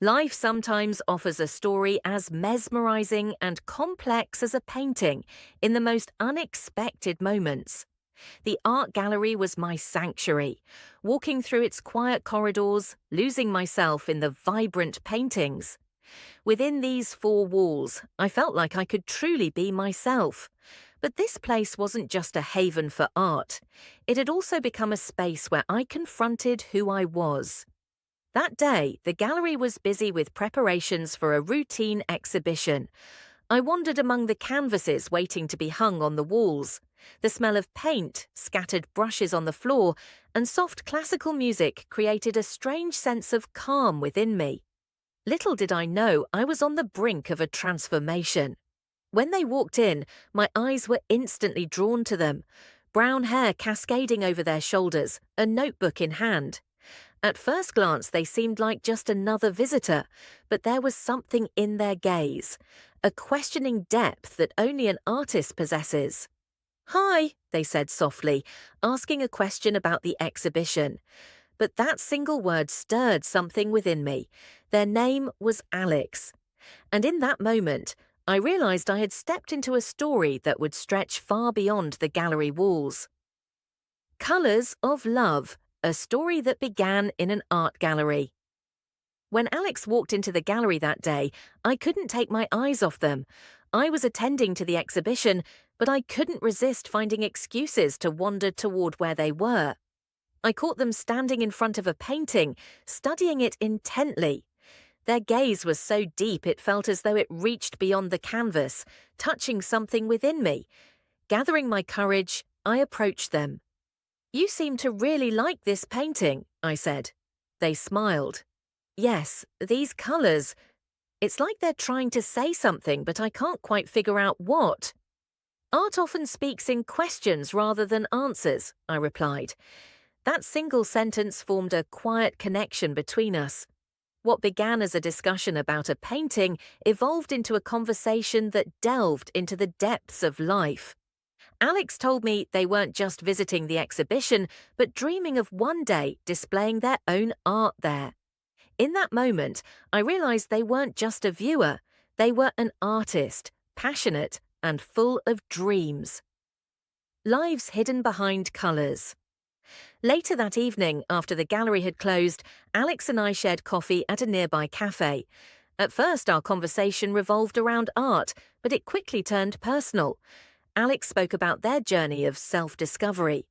Life sometimes offers a story as mesmerizing and complex as a painting in the most unexpected moments. The art gallery was my sanctuary, walking through its quiet corridors, losing myself in the vibrant paintings. Within these four walls, I felt like I could truly be myself. But this place wasn't just a haven for art. It had also become a space where I confronted who I was. That day, the gallery was busy with preparations for a routine exhibition. I wandered among the canvases waiting to be hung on the walls. The smell of paint, scattered brushes on the floor, and soft classical music created a strange sense of calm within me. Little did I know I was on the brink of a transformation. When they walked in, my eyes were instantly drawn to them, brown hair cascading over their shoulders, a notebook in hand. At first glance, they seemed like just another visitor, but there was something in their gaze, a questioning depth that only an artist possesses. "Hi," they said softly, asking a question about the exhibition. But that single word stirred something within me. Their name was Alex. And in that moment, I realized I had stepped into a story that would stretch far beyond the gallery walls. Colors of Love, a story that began in an art gallery. When Alex walked into the gallery that day, I couldn't take my eyes off them. I was attending to the exhibition, but I couldn't resist finding excuses to wander toward where they were. I caught them standing in front of a painting, studying it intently. Their gaze was so deep it felt as though it reached beyond the canvas, touching something within me. Gathering my courage, I approached them. "You seem to really like this painting," I said. They smiled. "Yes, these colors. It's like they're trying to say something, but I can't quite figure out what." "Art often speaks in questions rather than answers," I replied. That single sentence formed a quiet connection between us. What began as a discussion about a painting evolved into a conversation that delved into the depths of life. Alex told me they weren't just visiting the exhibition, but dreaming of one day displaying their own art there. In that moment, I realized they weren't just a viewer, they were an artist, passionate and full of dreams. Lives hidden behind colors. Later that evening, after the gallery had closed, Alex and I shared coffee at a nearby cafe. At first, our conversation revolved around art, but it quickly turned personal. Alex spoke about their journey of self-discovery.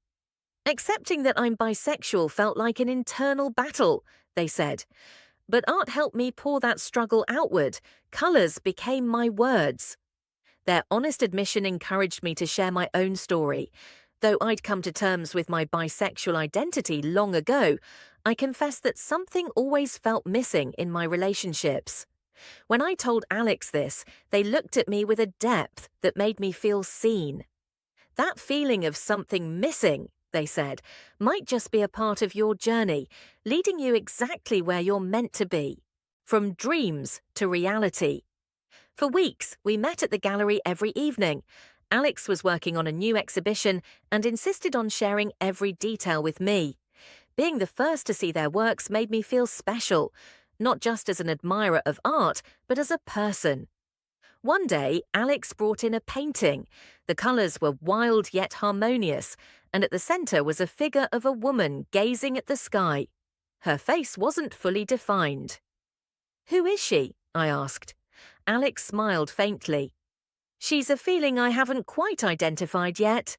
"Accepting that I'm bisexual felt like an internal battle," they said. "But art helped me pour that struggle outward. Colors became my words." Their honest admission encouraged me to share my own story. Though I'd come to terms with my bisexual identity long ago, I confess that something always felt missing in my relationships. When I told Alex this, they looked at me with a depth that made me feel seen. "That feeling of something missing," they said, "might just be a part of your journey, leading you exactly where you're meant to be. From dreams to reality." For weeks, we met at the gallery every evening. Alex was working on a new exhibition and insisted on sharing every detail with me. Being the first to see their works made me feel special, not just as an admirer of art, but as a person. One day, Alex brought in a painting. The colors were wild yet harmonious, and at the center was a figure of a woman gazing at the sky. Her face wasn't fully defined. "Who is she?" I asked. Alex smiled faintly. "She's a feeling I haven't quite identified yet."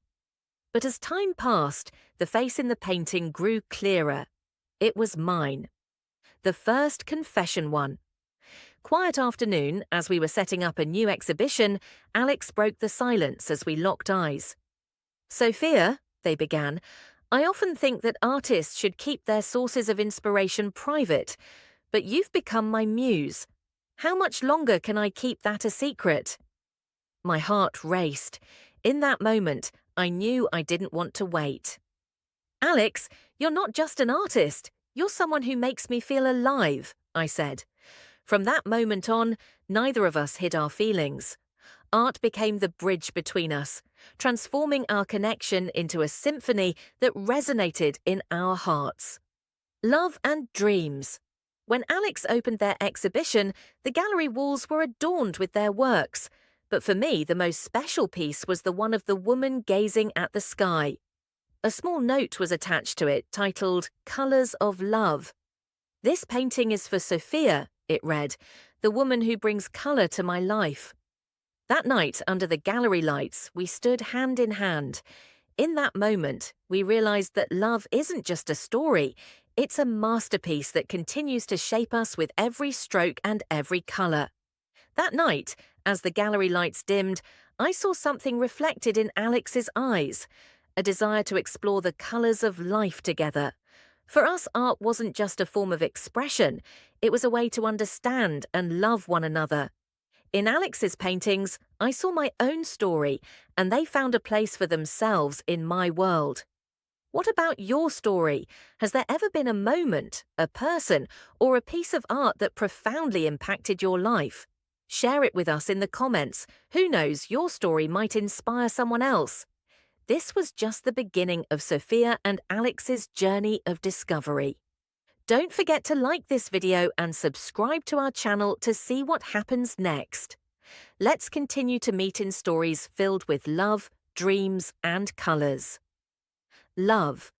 But as time passed, the face in the painting grew clearer. It was mine. The first confession one. Quiet afternoon, as we were setting up a new exhibition, Alex broke the silence as we locked eyes. "Sophia," they began, "I often think that artists should keep their sources of inspiration private, but you've become my muse. How much longer can I keep that a secret?" My heart raced. In that moment, I knew I didn't want to wait. "Alex, you're not just an artist. You're someone who makes me feel alive," I said. From that moment on, neither of us hid our feelings. Art became the bridge between us, transforming our connection into a symphony that resonated in our hearts. Love and dreams. When Alex opened their exhibition, the gallery walls were adorned with their works. But for me, the most special piece was the one of the woman gazing at the sky. A small note was attached to it titled "Colors of Love." "This painting is for Sophia," it read, "the woman who brings color to my life." That night, under the gallery lights, we stood hand in hand. In that moment, we realized that love isn't just a story, it's a masterpiece that continues to shape us with every stroke and every color. That night, as the gallery lights dimmed, I saw something reflected in Alex's eyes, a desire to explore the colors of life together. For us, art wasn't just a form of expression, it was a way to understand and love one another. In Alex's paintings, I saw my own story, and they found a place for themselves in my world. What about your story? Has there ever been a moment, a person, or a piece of art that profoundly impacted your life? Share it with us in the comments. Who knows, your story might inspire someone else. This was just the beginning of Sophia and Alex's journey of discovery. Don't forget to like this video and subscribe to our channel to see what happens next. Let's continue to meet in stories filled with love, dreams, and colors. Love.